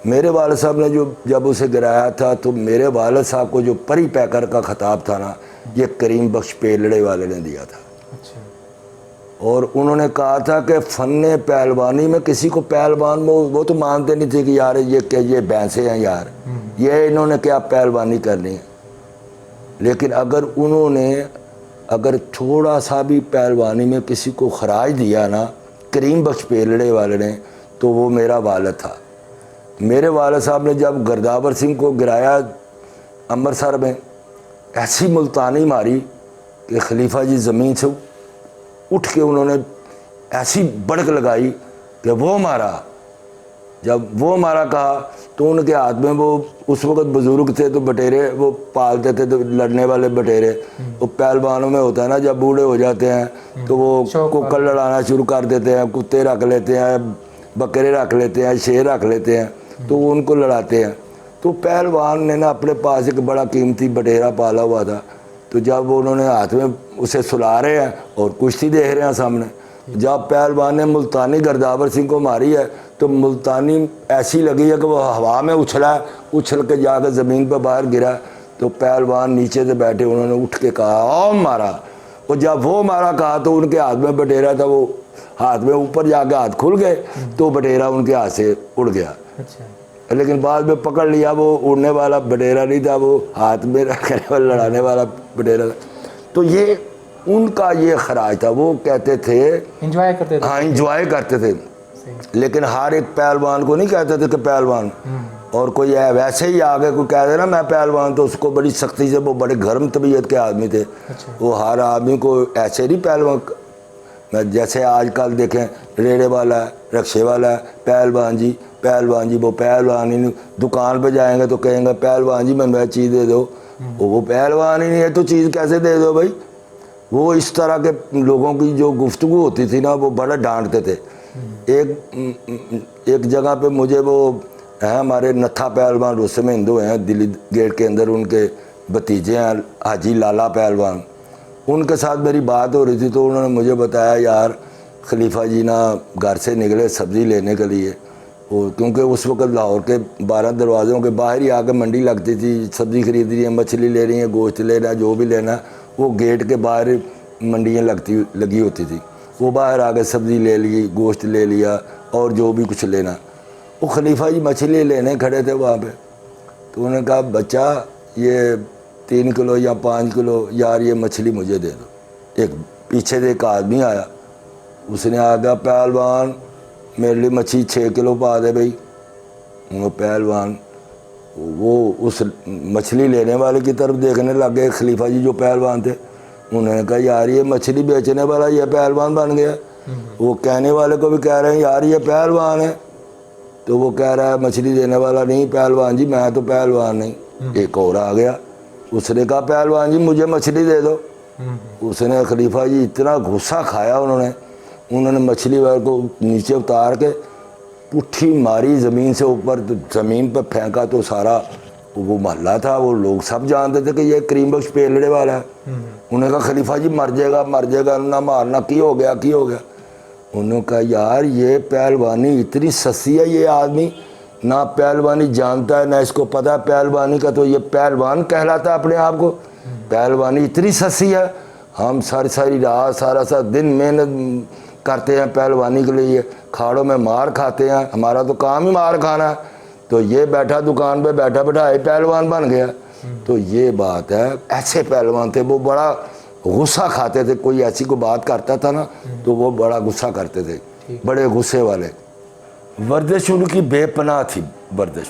मेरे वाले साहब ने जब उसे गिराया था तो मेरे वाले साहब को जो परी पैकर का ख़िताब था ना, ये करीम बख्श पेलड़े वाले ने दिया था। अच्छा। और उन्होंने कहा था कि फ़न पहलवानी में किसी को पहलवान वो तो मानते नहीं थे कि यार ये भैंसे हैं यार, ये इन्होंने क्या पहलवानी करनी है। लेकिन अगर थोड़ा सा भी पहलवानी में किसी को खराज दिया ना करीम बख्श पेलड़े वाले ने, तो वो मेरा वालिद था। मेरे वालिद साहब ने जब गर्दावर सिंह को गिराया अमृतसर में, ऐसी मुल्तानी मारी कि खलीफा जी ज़मीन से उठ के उन्होंने ऐसी बड़क लगाई कि वो मारा। जब वो मारा कहा तो उनके हाथ में वो उस वक़्त बुज़ुर्ग थे तो बटेरे वो पालते थे, तो लड़ने वाले बटेरे वो पहलवानों में होता है ना, जब बूढ़े हो जाते हैं तो वो कुक्कड़ लड़ाना शुरू कर देते हैं, कुत्ते रख लेते हैं, बकरे रख लेते हैं, शेर रख लेते हैं, तो वो उनको लड़ाते हैं। तो पहलवान ने ना अपने पास एक बड़ा कीमती बटेरा पाला हुआ था, तो जब उन्होंने हाथ में उसे सुला रहे हैं और कुश्ती देख रहे हैं सामने, जब पहलवान ने मुल्तानी गर्दावर सिंह को मारी है तो मुल्तानी ऐसी लगी है कि वो हवा में उछला, उछल के जाकर ज़मीन पर बाहर गिरा। तो पहलवान नीचे से बैठे उन्होंने उठ के कहा और मारा। और जब वो मारा कहा तो उनके हाथ में बटेरा था, वो हाथ में ऊपर जाके हाथ खुल गए तो बटेरा उनके हाथ से उड़ गया। अच्छा। लेकिन बाद में पकड़ लिया वो उड़ने वाला बटेरा नहीं था, वो हाथ में रखने वाला लड़ाने वाला बटेरा था। तो ये उनका ये खराज था, वो कहते थे एंजॉय करते थे। हाँ, एंजॉय करते थे। लेकिन हर एक पहलवान को नहीं कहते थे कि पहलवान, और कोई वैसे ही आगे कोई कह दे ना मैं पहलवान, तो उसको बड़ी सख्ती से, वो बड़े गर्म तबीयत के आदमी थे। अच्छा। वो हर आदमी को ऐसे नहीं पहलवान, मैं जैसे आजकल देखें रेड़े वाला है, रक्शे वाला है, पहलवान जी वो पहलवान ही नहीं। दुकान पे जाएंगे तो कहेंगे पहलवान जी मैं चीज़ दे दो, वो पहलवान ही नहीं है तो चीज़ कैसे दे दो भाई। वो इस तरह के लोगों की जो गुफ्तगू होती थी ना, वो बड़ा डांटते थे। एक जगह पे मुझे वो हैं हमारे नत्था पहलवान, रुस्से में हिंदू हैं, दिल्ली गेट के अंदर उनके भतीजे हैं हाजी लाला पहलवान, उनके साथ मेरी बात हो रही थी। तो उन्होंने मुझे बताया यार खलीफा जी ना घर से निकले सब्ज़ी लेने के लिए, वो क्योंकि उस वक़्त लाहौर के 12 दरवाज़ों के बाहर ही आकर मंडी लगती थी, सब्ज़ी खरीद रही है, मछली ले रही है, गोश्त लेना, जो भी लेना, वो गेट के बाहर मंडियाँ लगी होती थी। वो बाहर आके सब्ज़ी ले ली, गोश्त ले लिया और जो भी कुछ लेना। वो खलीफा जी मछली लेने खड़े थे वहाँ पे, तो उन्होंने कहा बच्चा ये 3 किलो या 5 किलो यार ये मछली मुझे दे दो। एक पीछे से एक आदमी आया, उसने आया पहलवान मेरे लिए मछली 6 किलो पा दे भाई। वो पहलवान वो उस मछली लेने वाले की तरफ देखने लग गए, खलीफा जी जो पहलवान थे। उन्होंने कहा यार ये मछली बेचने वाला ये पहलवान बन गया। वो कहने वाले को भी कह रहे हैं यार ये पहलवान है, तो वो कह रहा है मछली देने वाला नहीं पहलवान जी, मैं तो पहलवान नहीं। एक और आ गया, उसने कहा पहलवान जी मुझे मछली दे दो। उसने खलीफा जी इतना गुस्सा खाया, उन्होंने मछली वाले को नीचे उतार के पुट्ठी मारी ज़मीन से ऊपर, तो ज़मीन पर फेंका तो सारा वो मोहल्ला था, वो लोग सब जानते थे कि ये करीम बख्श पेलड़े वाला है। उन्होंने कहा खलीफा जी मर जाएगा ना मारना, की हो गया। उन्होंने कहा यार ये पहलवानी इतनी सस्ती है, ये आदमी ना पहलवानी जानता है ना इसको पता है पहलवानी का, तो ये पहलवान कहलाता है अपने आप को। पहलवानी इतनी सस्ती है, हम सारी रात सारा दिन मेहनत करते हैं पहलवानी के लिए, खाड़ों में मार खाते हैं, हमारा तो काम ही मार खाना है, तो ये बैठा दुकान पे बैठा पहलवान बन गया। तो ये बात है, ऐसे पहलवान थे, वो बड़ा गुस्सा खाते थे, कोई ऐसी को बात करता था ना तो वो बड़ा गुस्सा करते थे, बड़े गुस्से वाले। वर्जिश उनकी बेपनाह थी वर्जिश।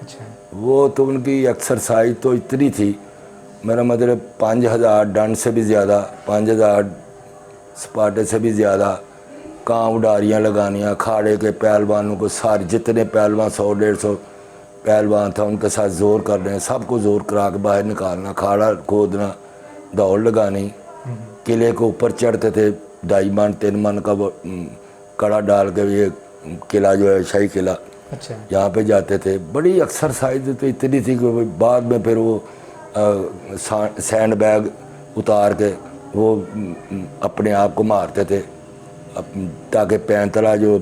अच्छा। वो तो उनकी एक्सरसाइज तो इतनी थी, मेरा मतलब 5000 डंड से भी ज़्यादा, 5000 सपाटे से भी ज़्यादा, कांव डारियाँ लगानियाँ, खाड़े के पहलवानों को सारे जितने पहलवान 100-150 पहलवान था उनके साथ ज़ोर कर रहे हैं, सबको ज़ोर करा के बाहर निकालना, खाड़ा खोदना, दौड़ लगानी। किले के ऊपर चढ़ते थे, 2.5 मन 3 मन का वो कड़ा डाल के, ये किला जो है शाही किला, अच्छा, यहाँ पे जाते थे। बड़ी एक्सरसाइज तो इतनी थी कि बाद में फिर वो सैंड बैग उतार के वो अपने आप को मारते थे ताकि पैंतरा जो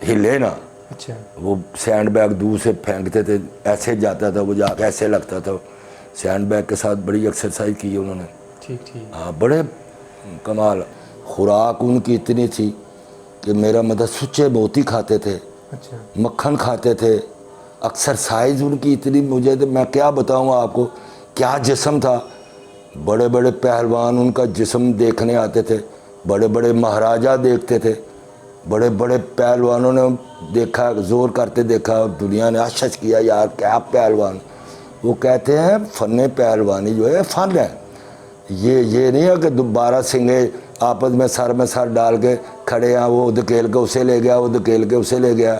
हिले ना। अच्छा। वो सैंड बैग दूर से फेंकते थे, ऐसे जाता था वो, जाके ऐसे लगता था। सैंड बैग के साथ बड़ी एक्सरसाइज की है उन्होंने। ठीक ठीक। हाँ, बड़े कमाल। खुराक उनकी इतनी थी कि मेरा मतलब सुच्चे मोती खाते थे, अच्छा। मक्खन खाते थे। एक्सरसाइज उनकी इतनी, मुझे तो मैं क्या बताऊँ आपको, क्या जिस्म था। बड़े बड़े पहलवान उनका जिस्म देखने आते थे, बड़े बड़े महाराजा देखते थे, बड़े बड़े पहलवानों ने देखा, जोर करते देखा, दुनिया ने आश्चर्य किया, यार क्या पहलवान। वो कहते हैं फ़न पहलवानी जो है फ़न है, ये नहीं है कि 12 सिंगे आपस में सर डाल के खड़े हैं, वो धकेल के उसे ले गया, वो धकेल के उसे ले गया।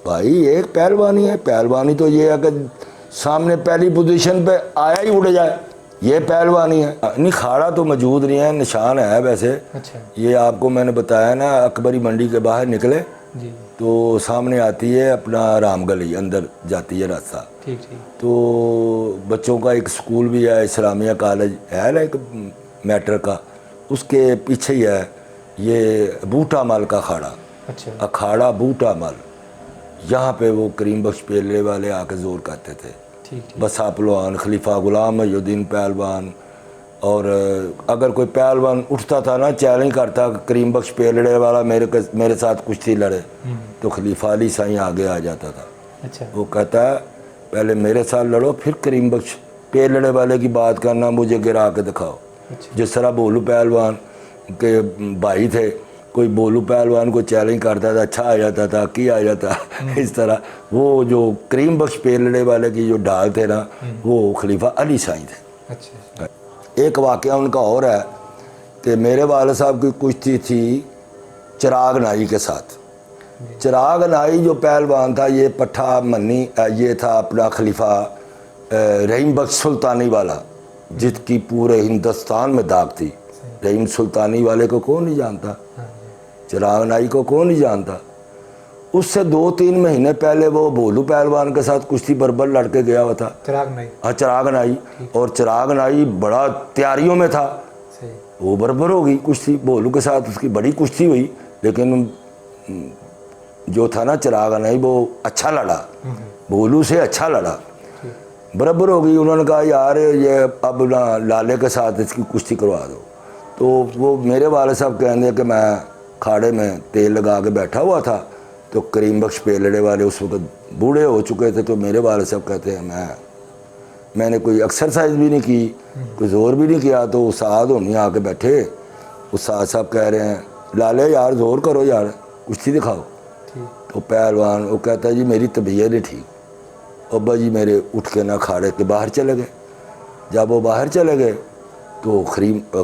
भाई एक पहलवानी है। पहलवानी तो ये है कि सामने पहली पोजीशन पे आया ही उड़ जाए, ये पहलवानी है। नहीं, खाड़ा तो मौजूद नहीं है, निशान है वैसे। अच्छा। ये आपको मैंने बताया ना, अकबरी मंडी के बाहर निकले जी। तो सामने आती है अपना राम गली, अंदर जाती है रास्ता। ठीक ठीक। तो बच्चों का एक स्कूल भी है, इस्लामिया कॉलेज है ना एक मैटर का, उसके पीछे ही है ये बूटा मल का अखाड़ा। अच्छा। अखाड़ा बूटा मल, यहाँ पे वो करीम बख्श पेले वाले आके जोर करते थे। ठीक ठीक। बसा पहलवान, खलीफा गुलाम मुहीउद्दीन पहलवान। और अगर कोई पहलवान उठता था ना, चैलेंज करता करीम बख्श पेलड़े वाला मेरे साथ कुश्ती लड़े, तो खलीफा अली साईं आगे आ जाता था। अच्छा। वो कहता है पहले मेरे साथ लड़ो, फिर करीम बख्श पेलड़े वाले की बात करना, मुझे गिरा के दिखाओ। अच्छा। जिस तरह बोलू पहलवान के भाई थे, कोई बोलू पहलवान को चैलेंज करता था, अच्छा आ जाता था, की आ जाता। इस तरह वो जो करीम बख्श पेलड़े वाले की जो ढाल थे ना, वो खलीफा अली साईं थे। अच्छा। एक वाक़या उनका और है कि मेरे वाले साहब की कुश्ती थी चिराग नाई के साथ। चिराग नाई जो पहलवान था, ये पट्ठा मन्नी, ये था अपना खलीफा रहीम बख्श सुल्तानी वाला, जिसकी पूरे हिंदुस्तान में दाग थी। रहीम सुल्तानी वाले को कौन नहीं जानता, चिराग नाई को कौन नहीं जानता। उससे 2-3 महीने पहले वो भोलू पहलवान के साथ कुश्ती बरबर लड़के गया हुआ था। चिराग नाई। हाँ, चिराग नाई। और चिराग नाई बड़ा तैयारियों में था, सही। वो बरबर हो गई कुश्ती, भोलू के साथ उसकी बड़ी कुश्ती हुई। लेकिन जो था ना चिराग नाई, वो अच्छा लड़ा, भोलू से अच्छा लड़ा, बराबर हो गई। उन्होंने कहा यार ये अब ना लाले के साथ इसकी कुश्ती करवा दो। तो वो मेरे वाले साहब कहने कि मैं खाड़े में तेल लगा के बैठा हुआ था, तो करीम बख्श पेलड़े वाले उस वक्त बूढ़े हो चुके थे। तो मेरे वाले साहब कहते हैं मैंने कोई एक्सरसाइज भी नहीं की, कोई ज़ोर भी नहीं किया। तो उस्ताद होनी आके बैठे, उस्ताद साहब कह रहे हैं लाले यार ज़ोर करो यार, कुश्ती दिखाओ। तो पहलवान वो कहता है जी मेरी तबीयत नहीं ठीक, अब्बा जी मेरे उठ के ना खाड़े के बाहर चले गए। जब वो बाहर चले गए तो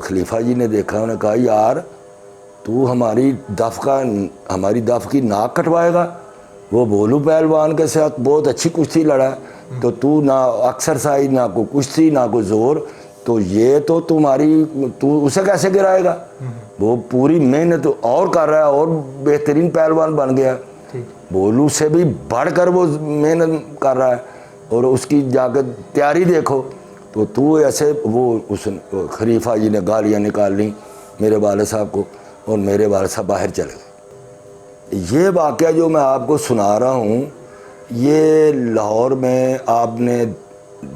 खलीफा जी ने देखा, उन्होंने कहा यार तू हमारी दफ की नाक कटवाएगा। वो भोलू पहलवान के साथ बहुत अच्छी कुश्ती लड़ा है, तो तू ना एक्सरसाइज, ना कोई कुश्ती, ना कोई जोर, तो ये तो तू उसे कैसे गिराएगा। वो पूरी मेहनत और कर रहा है और बेहतरीन पहलवान बन गया, भोलू से भी बढ़कर वो मेहनत कर रहा है, और उसकी जाकर तैयारी देखो। तो तू ऐसे उस खलीफा जी ने गालियाँ निकाल ली मेरे वाले साहब को, और मेरे वाले साहब बाहर चले गए। ये वाक़या जो मैं आपको सुना रहा हूँ, ये लाहौर में आपने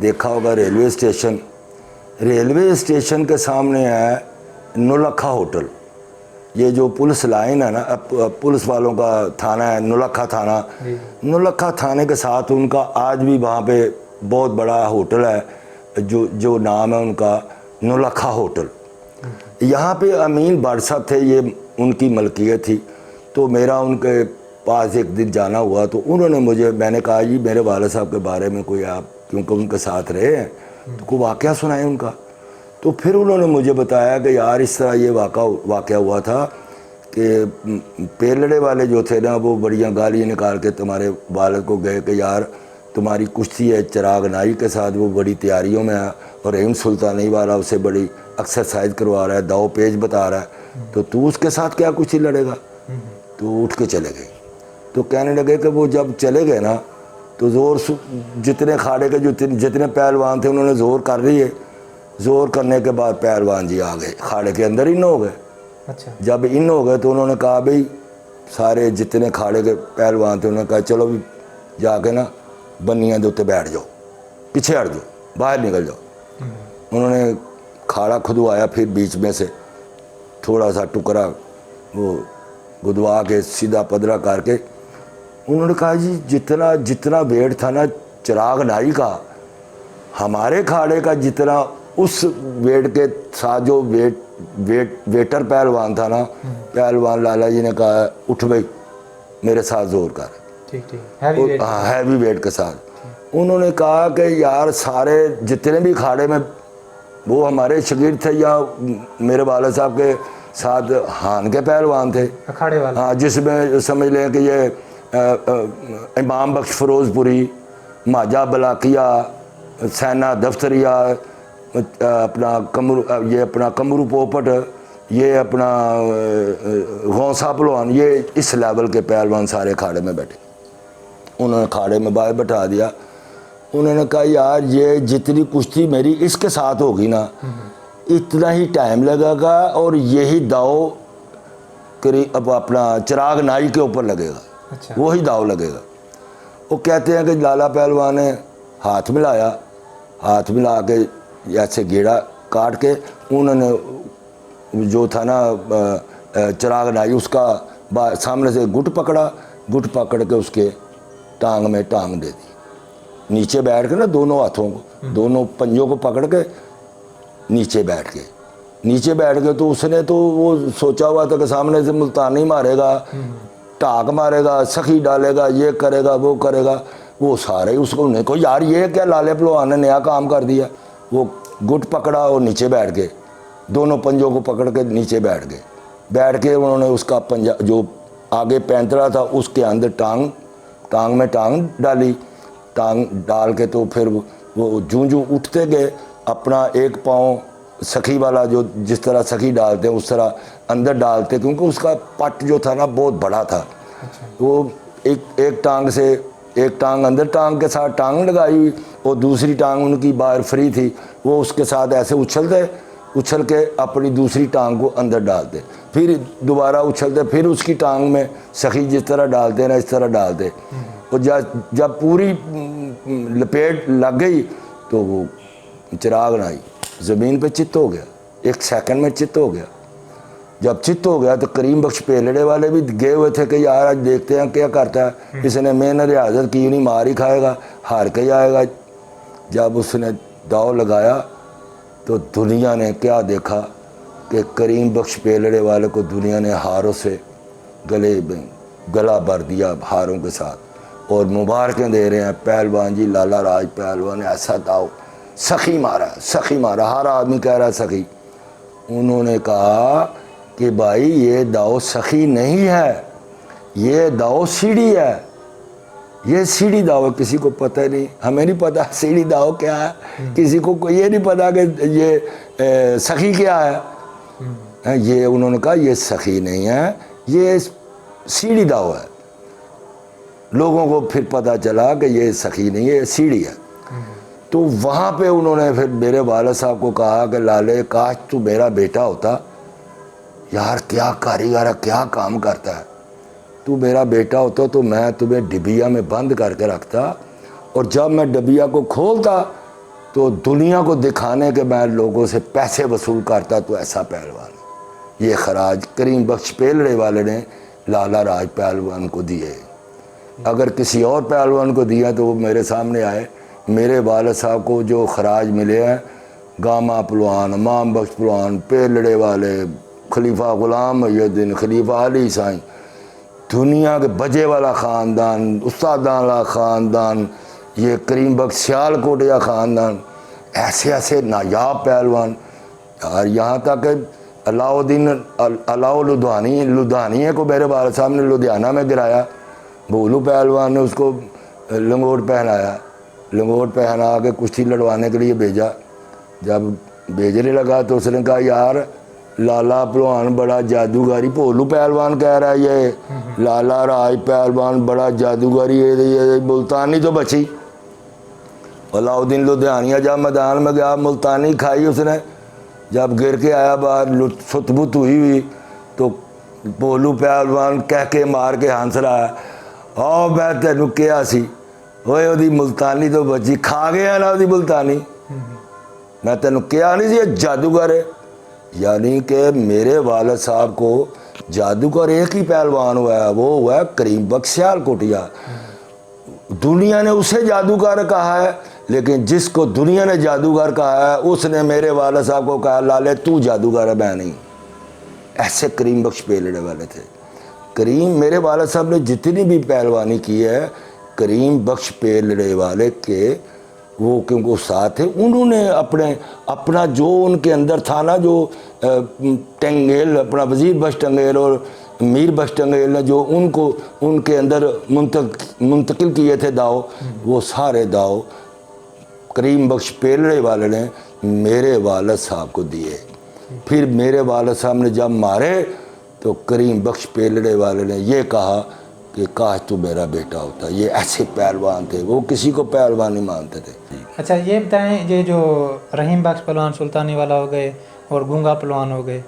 देखा होगा रेलवे स्टेशन के सामने है नौलखा होटल। ये जो पुलिस लाइन है ना, पुलिस वालों का थाना है नौलखा थाना, नौलखा थाने के साथ उनका आज भी वहाँ पे बहुत बड़ा होटल है, जो नाम है उनका नौलखा होटल। यहाँ पे अमीन भाट साहब थे, ये उनकी मलकियत थी। तो मेरा उनके पास एक दिन जाना हुआ, तो उन्होंने मैंने कहा जी मेरे वाले साहब के बारे में कोई आप, क्योंकि उनके साथ रहे हैं, तो कोई वाक़या सुनाए उनका। तो फिर उन्होंने मुझे बताया कि यार इस तरह ये वाक़या हुआ था कि पेलड़े वाले जो थे ना, वो बढ़िया गालियाँ निकाल के तुम्हारे वालिद को गए कि यार तुम्हारी कुश्ती है चिराग नाई के साथ, वो बड़ी तैयारियों में है, और रहीम सुल्तानी वाला उसे बड़ी एक्सरसाइज करवा रहा है, दाव पेज बता रहा है, तो तू उसके साथ क्या कुश्ती लड़ेगा। तो उठ के चले गए। तो कहने लगे कि वो जब चले गए ना, तो ज़ोर जितने खाड़े के जितने पहलवान थे उन्होंने ज़ोर कर लिए। ज़ोर करने के बाद पहलवान जी आ गए, खाड़े के अंदर इन हो गए। अच्छा। जब इन हो गए तो उन्होंने कहा भाई सारे जितने खाड़े के पहलवान थे, उन्होंने कहा चलो भी जाके ना बनियां के उत्ते बैठ जाओ, पीछे हट जाओ, बाहर निकल जाओ। उन्होंने अखाड़ा खुदवाया, फिर बीच में से थोड़ा सा टुकड़ा वो गुदवा के सीधा पदरा करके उन्होंने कहा जी जितना जितना वेट था ना चिराग नाई का, हमारे खाड़े का जितना उस वेट के साथ जो वेटर पहलवान था ना, पहलवान लाला जी ने कहा उठ भाई मेरे साथ जोर कर। ठीक ठीक, हैवी वेट के साथ। उन्होंने कहा कि यार सारे जितने भी खाड़े में वो हमारे शगीर थे या मेरे वाले साहब के साथ हान के पहलवान थे अखाड़े वाले, हाँ, जिसमें समझ लें कि ये इमाम बख्श फिरोजपुरी, माजा बलाकिया, सैना दफ्तरिया, अपना कमरू पोपट, ये अपना गौसा पहलवान, ये इस लेवल के पहलवान सारे खाड़े में बैठे। उन्होंने खाड़े में बाहर बैठा दिया। उन्होंने कहा यार ये जितनी कुश्ती मेरी इसके साथ होगी ना इतना ही टाइम लगेगा और यही दाव करीब अब अपना चिराग नाई के ऊपर लगेगा। अच्छा। वही दाव लगेगा। वो कहते हैं कि लाला पहलवान ने हाथ मिलाया, हाथ मिला के ऐसे गेड़ा काट के उन्होंने जो था ना चिराग नाई उसका सामने से गुट पकड़ा, गुट पकड़ के उसके टांग में टांग दे दी। नीचे बैठ के ना दोनों हाथों को, दोनों पंजों को पकड़ के नीचे बैठ के तो उसने तो वो सोचा हुआ था कि सामने से मुल्तानी मारेगा, टाक मारेगा, सखी डालेगा, ये करेगा वो करेगा। वो सारे उसको उन्हें को यार ये क्या लाले पहलवान ने नया काम कर दिया। वो गुट पकड़ा और नीचे बैठ गए, दोनों पंजों को पकड़ के नीचे बैठ के उन्होंने उसका पंजा जो आगे पैंतरा था उसके अंदर टांग में टांग डाली। टांग डाल के तो फिर वो जूं उठते गए, अपना एक पाँव सखी वाला जो जिस तरह सखी डालते हैं उस तरह अंदर डालते, क्योंकि उसका पट जो था ना बहुत बड़ा था। अच्छा। वो एक टांग से एक टांग अंदर टांग के साथ टांग लगाई हुई और दूसरी टांग उनकी बाहर फ्री थी। वो उसके साथ ऐसे उछल के अपनी दूसरी टांग को अंदर डालते, फिर दोबारा उछलते, फिर उसकी टांग में सखी जिस तरह डालते ना इस तरह डालते। और जब पूरी लपेट लग गई तो वो चिराग नाई ज़मीन पे चित्त हो गया, 1 सेकंड में चित्त हो गया। जब चित्त हो गया तो करीम बख्श पेलड़े वाले भी गए हुए थे कि यार आज देखते हैं क्या करता है, इसने मेहनत रियाजत की नहीं, मार ही खाएगा, हार के ही आएगा। जब उसने दाव लगाया तो दुनिया ने क्या देखा कि करीम बख्श पेलड़े वाले को दुनिया ने हारों से गला भर दिया, हारों के साथ, और मुबारकें दे रहे हैं पहलवान जी लाला राज पहलवान ने ऐसा दाव सखी मारा, हर आदमी कह रहा है सखी। उन्होंने कहा कि भाई ये दाव सखी नहीं है, ये दाव सीढ़ी है, ये सीढ़ी दाव है। किसी को पता नहीं, हमें नहीं पता सीढ़ी दाव क्या है, किसी को ये नहीं पता कि ये सखी क्या है। ये उन्होंने कहा ये सखी नहीं है, ये सीढ़ी दाव है। लोगों को फिर पता चला कि ये सखी नहीं है, ये सीढ़ी है। तो वहाँ पे उन्होंने फिर मेरे वालिद साहब को कहा कि लाले काश तू मेरा बेटा होता, यार क्या कारीगर है, क्या काम करता है, तू मेरा बेटा होता तो मैं तुम्हें डिबिया में बंद करके रखता और जब मैं डिबिया को खोलता तो दुनिया को दिखाने के मैं लोगों से पैसे वसूल करता। तो ऐसा पहलवान ये खराज करीम बख्श पेलड़े वाले ने लाला राज पहलवान को दिए। अगर किसी और पहलवान को दिया तो वो मेरे सामने आए। मेरे वालिद साहब को जो खराज मिले हैं, गामा पहलवान, इमाम बख्श पहलवान, पेलड़े वाले, खलीफा गुलाम मुहिउद्दीन, खलीफा अली साईं, दुनिया के बजे वाला ख़ानदान, उस्तादान वाला ख़ानदान, ये करीम बख्श सियालकोटिया ख़ानदान, ऐसे ऐसे नायाब पहलवान। और यहाँ तक कि अलाउ लुधियानी को मेरे वालिद साहब ने लुधियाना में गिराया। भोलू पहलवान ने उसको लंगोट पहनाया, लंगोट पहना के कुश्ती लड़वाने के लिए भेजा। जब भेजने लगा तो उसने कहा यार लाला पहलवान बड़ा जादूगारी, भोलू पहलवान कह रहा है ये लाला राज पहलवान बड़ा जादूगारी, ये मुल्तानी तो बची। अलाउद्दीन लुधियानिया जब मैदान में गया मुल्तानी खाई उसने, जब गिर के आया बाहर सुतबुत हुई तो भोलू पहलवान कह के मार के हंस रहा है, आओ मैं तेनू क्या सी ओए ओदी मुल्तानी तो बची, खा गया ना ओदी मुल्तानी। मैं तेन क्या नहीं ये जादूगर है। यानी कि मेरे वालिद साहब को जादूगर एक ही पहलवान हुआ है, वो हुआ है करीम बख्श सियालकोटिया। दुनिया ने उसे जादूगर कहा है, लेकिन जिसको दुनिया ने जादूगर कहा है उसने मेरे वालिद साहब को कहा लाले तू जादूगर है, मैं नहीं। ऐसे करीम बख्श पेलने वाले थे। करीम मेरे वालिद साहब ने जितनी भी पहलवानी की है, करीम बख्श पेलने वाले के वो क्योंकि उस्ताद थे, उन्होंने अपना जो उनके अंदर था ना, जो टंगेल अपना वज़ीर बख्श टंगेल और मीर बख्श टंगेल ने जो उनको उनके अंदर मुंतकिल किए थे दाव, वो सारे दाव करीम बख्श पेलने वाले ने मेरे वालिद साहब को दिए। फिर मेरे वालिद साहब ने जब मारे तो करीम बख्श पेलने वाले ने ये कहा कि काश तू मेरा बेटा होता। ये ऐसे पहलवान थे, वो किसी को पहलवान नहीं मानते थे। अच्छा ये बताएं, ये जो रहीम बख्श पहलवान सुल्तानी वाला हो गए और गूंगा पहलवान हो गए,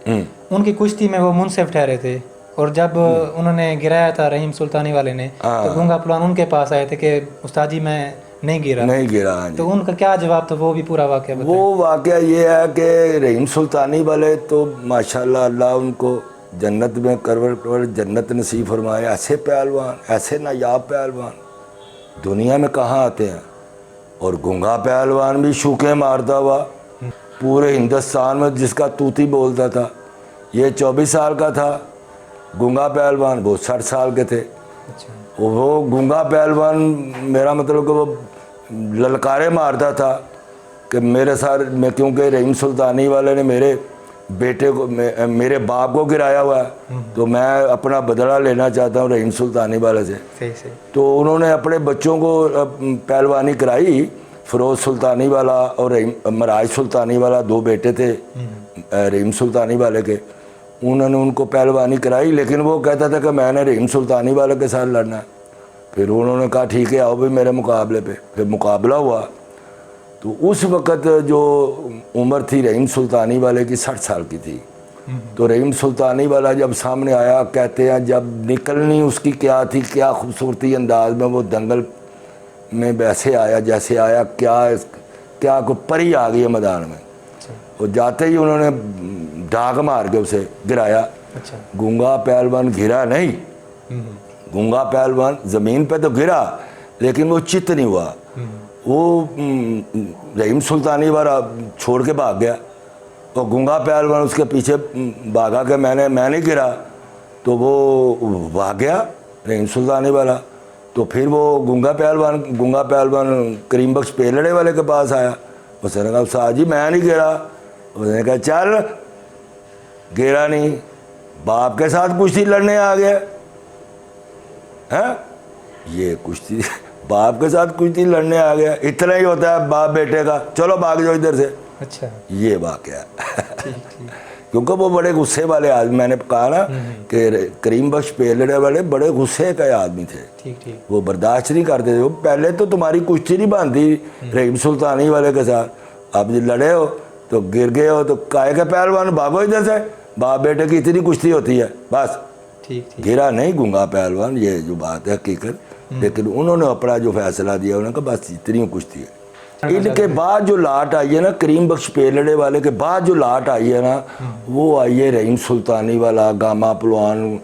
उनकी कुश्ती में वो मुनसिफ ठहरे थे, और जब उन्होंने गिराया था रहीम सुल्तानी वाले ने तो गूंगा पहलवान उनके पास आए थे कि उस्ताद जी मैं नहीं गिरा। तो उनका क्या जवाब था, वो भी पूरा वाकया बताएं। वो वाकया ये है कि रहीम सुल्तानी वाले तो माशाल्लाह अल्लाह उनको जन्नत में करवर जन्नत नसीब फरमाए। ऐसे पहलवान, ऐसे नायाब पहलवान दुनिया में कहाँ आते हैं। और गूंगा पहलवान भी शूके मारता हुआ पूरे हिंदुस्तान में जिसका तूती बोलता था। ये 24 साल का था गूंगा पहलवान, वो 60 साल के थे। वो गूंगा पहलवान मेरा मतलब कि वो ललकारे मारता था कि मेरे साथ में, क्योंकि रहीम सुल्तानी वाले ने मेरे बेटे को मेरे बाप को गिराया हुआ है, तो मैं अपना बदला लेना चाहता हूँ रहीम सुल्तानी वाले से। सही। तो उन्होंने अपने बच्चों को पहलवानी कराई, फ़िरोज़ सुल्तानी वाला और मराज सुल्तानी वाला, दो बेटे थे रहीम सुल्तानी वाले के। उन्होंने उनको पहलवानी कराई, लेकिन वो कहता था कि मैंने रहीम सुल्तानी वाले के साथ लड़ना है। फिर उन्होंने कहा ठीक है आओ भाई मेरे मुकाबले पे। फिर मुकाबला हुआ तो उस वक़्त जो उम्र थी रहीम सुल्तानी वाले की 60 साल की थी। तो रहीम सुल्तानी वाला जब सामने आया, कहते हैं जब निकलनी उसकी क्या थी, क्या खूबसूरती अंदाज में वो दंगल में वैसे आया जैसे आया, क्या कोई परी आ गई है मैदान में। वो जाते ही उन्होंने डाक मार के उसे गिराया। गूंगा पहलवान गिरा नहीं, गूंगा पहलवान ज़मीन पे तो गिरा लेकिन वो चित नहीं हुआ। वो रहीम सुल्तानी वाला छोड़ के भाग गया और गूंगा पहलवान उसके पीछे भागा कि मैं नहीं गिरा, तो वो भाग गया रहीम सुल्तानी वाला। तो फिर वो गूंगा पहलवान करीम बख्श पेलड़े वाले के पास आया। उसने कहा उस्ताद जी मैं नहीं गिरा। उसने कहा चल गिरा नहीं, बाप के साथ कुश्ती लड़ने आ गया है। ये कुश्ती बाप के साथ कुश्ती लड़ने आ गया, इतना ही होता है बाप बेटे का, चलो भाग जाओ इधर से। अच्छा ये वाकया क्योंकि वो बड़े गुस्से वाले आदमी, मैंने कहा ना कि करीम बख्श पेलड़े वाले बड़े गुस्से के आदमी थे। ठीक। वो बर्दाश्त नहीं करते थे। वो पहले तो तुम्हारी कुश्ती नहीं बनती रहीम सुल्तानी वाले के साथ, अब जब लड़े हो तो गिर गए हो तो काहे के पहलवान भागो इधर से, बाप बेटे की इतनी कुश्ती होती है बस। ठीक। गिरा नहीं गूंगा पहलवान, ये जो बात है हकीकत। लेकिन उन्होंने अपना जो फैसला दिया उन्होंने कहा बस इतनी कुश्ती है। इनके बाद जो लाट आई है ना, करीम बख्श पेलड़े वाले के बाद जो लाट आई है ना, वो आई है रहीम सुल्तानी वाला, गामा पहलवान,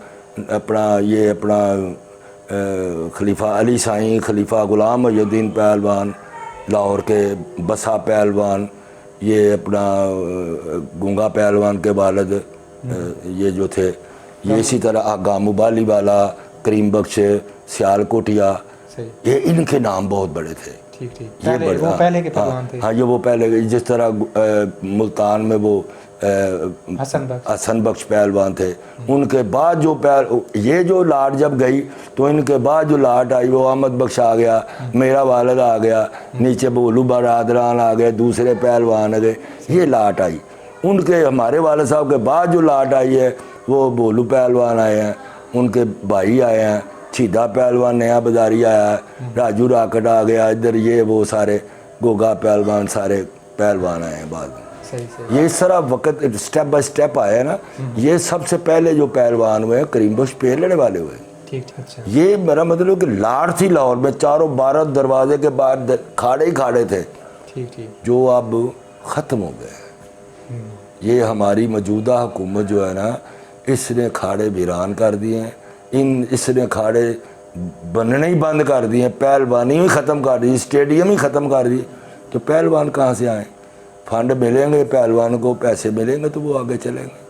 अपना खलीफा अली साईं, खलीफा गुलाम मुहिउद्दीन पहलवान लाहौर के, बसा पहलवान, ये अपना गूंगा पहलवान के वालिद ये जो थे, ये इसी तरह गामू बाली वाला, करीम बख्श सियालकोटिया, ये इनके नाम बहुत बड़े थे। ठीक। ये वो पहले के पहलवान थे। हाँ ये वो पहले, जिस तरह मुल्तान में वो हसन बख्श पहलवान थे। उनके बाद जो ये जो लाट जब गई तो इनके बाद जो लाट आई वो अहमद बख्श आ गया, मेरा वालिद आ गया, नीचे बोलू बरादरान आ गए, दूसरे पहलवान आ गए, ये लाट आई। उनके हमारे वालिद साहब के बाद जो लाट आई है वो बोलू पहलवान आए हैं, उनके भाई आए हैं, छीदा पहलवान नया बाजारी आया है, राजू राकट आ गया इधर, ये वो सारे गोगा पहलवान, सारे पहलवान आए हैं बाद में। सही। ये सारा वक्त स्टेप बाय स्टेप आया ना। ये सबसे पहले जो पहलवान हुए करीम बख्श पेलड़े वाले हुए। ठीक। अच्छा। ये मेरा मतलब कि लाट थी लाहौर में, चारों 12 दरवाजे के बाहर खाड़े ही खाड़े थे। ठीक। जो अब ख़त्म हो गए। ये हमारी मौजूदा हुकूमत जो है ना, इसने अखाड़े वीरान कर दिए हैं, इसने अखाड़े बनने ही बंद कर दिए, पहलवानी ही ख़त्म कर दी, स्टेडियम ही ख़त्म कर दिए। तो पहलवान कहाँ से आए? फंड मिलेंगे पहलवान को, पैसे मिलेंगे तो वो आगे चलेंगे।